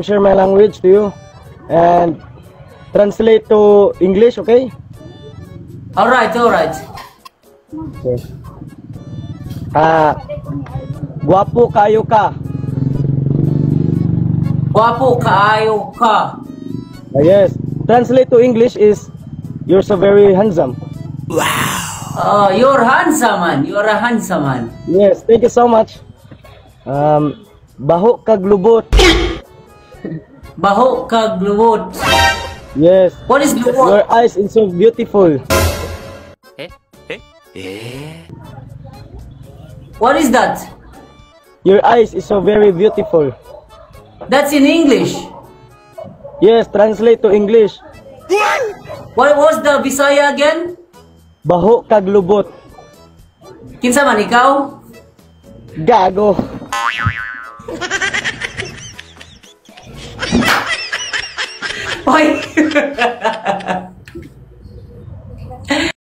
share my language to you and translate to English, okay? Alright, alright. Okay. Guwapo kayo ka. Guwapo kaayo ka. Yes. Translate to English is you're so very handsome. Oh, you're handsome man. You're a handsome man. Yes, thank you so much. Baho kag lubot. Baho kag luwot. Yes. What is Your luwot? eyes is so beautiful. What is that? Your eyes is so very beautiful. That's in English. Yes, translate to English. What was the Bisaya again? Baho kag lubot. Kinsa man ikaw? Gago. Hoy.